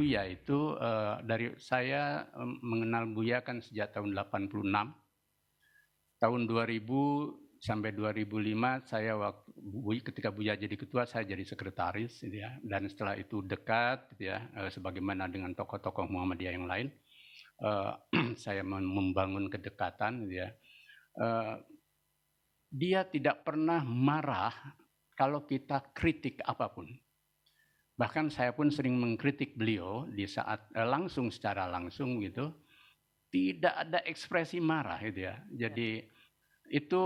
Buya itu dari saya mengenal Buya kan sejak tahun 86. Tahun 2000 sampai 2005 saya ketika Buya jadi ketua, saya jadi sekretaris gitu ya. Dan setelah itu dekat gitu ya, sebagaimana dengan tokoh-tokoh Muhammadiyah yang lain, saya membangun kedekatan gitu ya. Dia tidak pernah marah kalau kita kritik apapun. Bahkan saya pun sering mengkritik beliau di saat secara langsung gitu, tidak ada ekspresi marah gitu ya. Jadi itu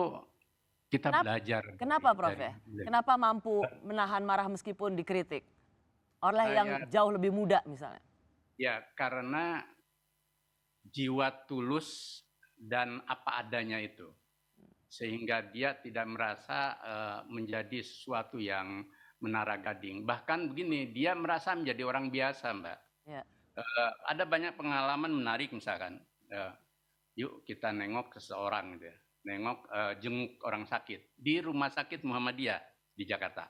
kita belajar Kenapa Prof ya? Kenapa mampu menahan marah meskipun dikritik oleh yang jauh lebih muda misalnya? Ya karena jiwa tulus dan apa adanya itu, sehingga dia tidak merasa menjadi sesuatu yang menara gading. Bahkan begini, dia merasa menjadi orang biasa, Mbak. Ya. Ada banyak pengalaman menarik misalkan, yuk kita nengok seseorang gitu ya. Nengok jenguk orang sakit di rumah sakit Muhammadiyah di Jakarta.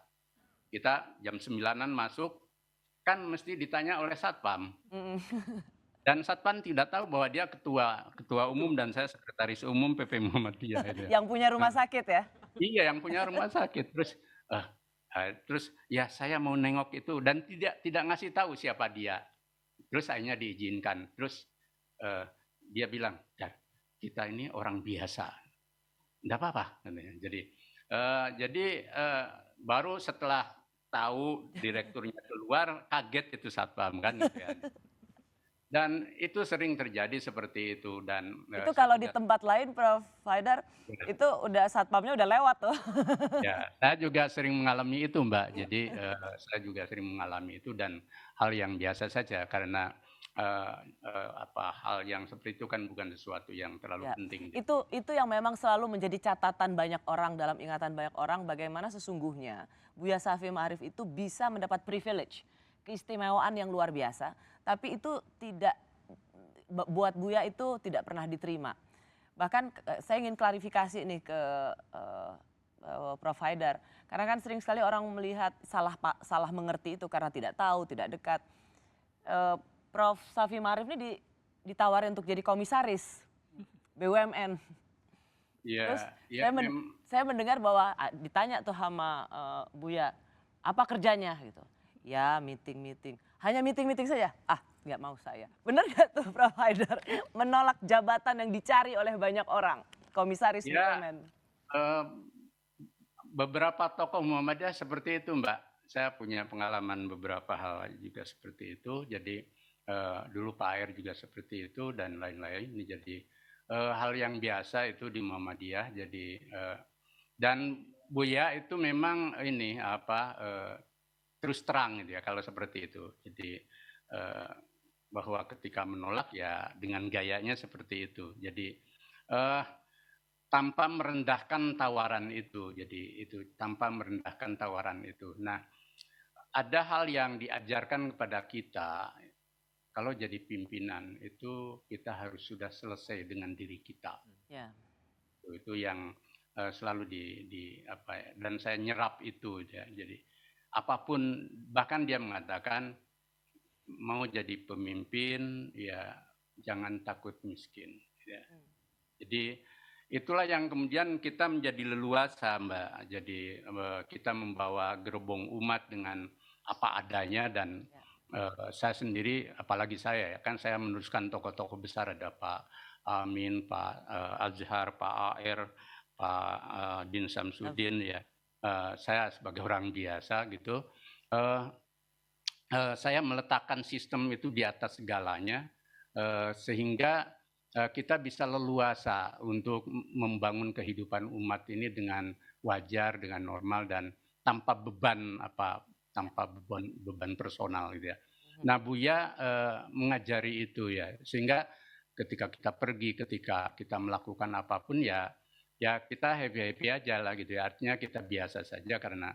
Kita jam 9-an masuk, kan mesti ditanya oleh satpam. Dan satpam tidak tahu bahwa dia ketua umum dan saya sekretaris umum PP Muhammadiyah. Yang punya rumah sakit ya? Iya, yang punya rumah sakit. Terus ya saya mau nengok itu dan tidak ngasih tahu siapa dia. Terus akhirnya diizinkan. Terus dia bilang, kita ini orang biasa, enggak apa-apa. Jadi baru setelah tahu direkturnya keluar, kaget itu satpam kan. Gitu ya. Dan itu sering terjadi seperti itu. Dan itu kalau di tempat lain Prof Haidar, itu udah satpamnya udah lewat tuh. Ya, saya juga sering mengalami itu Mbak. Jadi saya juga sering mengalami itu dan hal yang biasa saja karena hal yang seperti itu kan bukan sesuatu yang terlalu penting. Itu yang memang selalu menjadi catatan banyak orang, dalam ingatan banyak orang, bagaimana sesungguhnya Buya Syafiee Ma'arif itu bisa mendapat privilege, keistimewaan yang luar biasa, tapi itu tidak, buat Buya itu tidak pernah diterima. Bahkan saya ingin klarifikasi nih ke Prof Haidar, karena kan sering sekali orang melihat salah mengerti itu karena tidak tahu, tidak dekat. Prof Syafiee Ma'arif ini ditawarin untuk jadi komisaris BUMN. Terus saya mendengar bahwa ditanya tuh sama Buya, apa kerjanya gitu. Ya meeting. Hanya meeting saja? Nggak mau saya. Benar nggak tuh Prof Haidar menolak jabatan yang dicari oleh banyak orang, komisaris BUMN? Beberapa tokoh Muhammadiyah seperti itu Mbak. Saya punya pengalaman beberapa hal juga seperti itu. Jadi dulu Pak Air juga seperti itu dan lain-lain. Jadi hal yang biasa itu di Muhammadiyah. Jadi dan Buya itu memang ini terus terang gitu ya kalau seperti itu. Jadi bahwa ketika menolak ya dengan gayanya seperti itu. Jadi tanpa merendahkan tawaran itu. Jadi itu tanpa merendahkan tawaran itu. Nah, ada hal yang diajarkan kepada kita. Kalau jadi pimpinan itu kita harus sudah selesai dengan diri kita. Itu yang selalu dan saya nyerap itu ya. Jadi apapun, bahkan dia mengatakan mau jadi pemimpin ya jangan takut miskin. Ya. Jadi itulah yang kemudian kita menjadi leluasa Mbak. Jadi kita membawa gerbong umat dengan apa adanya dan saya sendiri, apalagi saya ya, kan saya meneruskan tokoh-tokoh besar, ada Pak Amin, Pak Azhar, Pak Air, Pak Din Samsudin ya. Saya sebagai orang biasa gitu, saya meletakkan sistem itu di atas segalanya sehingga kita bisa leluasa untuk membangun kehidupan umat ini dengan wajar, dengan normal dan tanpa beban personal gitu ya. Nah Buya mengajari itu ya, sehingga ketika kita pergi, ketika kita melakukan apapun ya kita happy aja lah gitu ya. Artinya kita biasa saja karena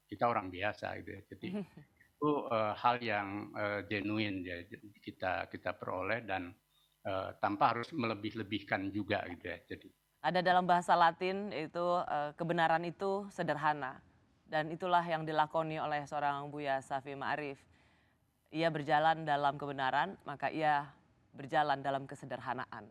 kita orang biasa gitu ya. Jadi itu hal yang genuine ya kita peroleh dan tanpa harus melebih-lebihkan juga gitu ya. Jadi ada dalam bahasa Latin itu kebenaran itu sederhana dan itulah yang dilakoni oleh seorang Buya Syafiee Ma'arif. ia berjalan dalam kebenaran, maka ia berjalan dalam kesederhanaan.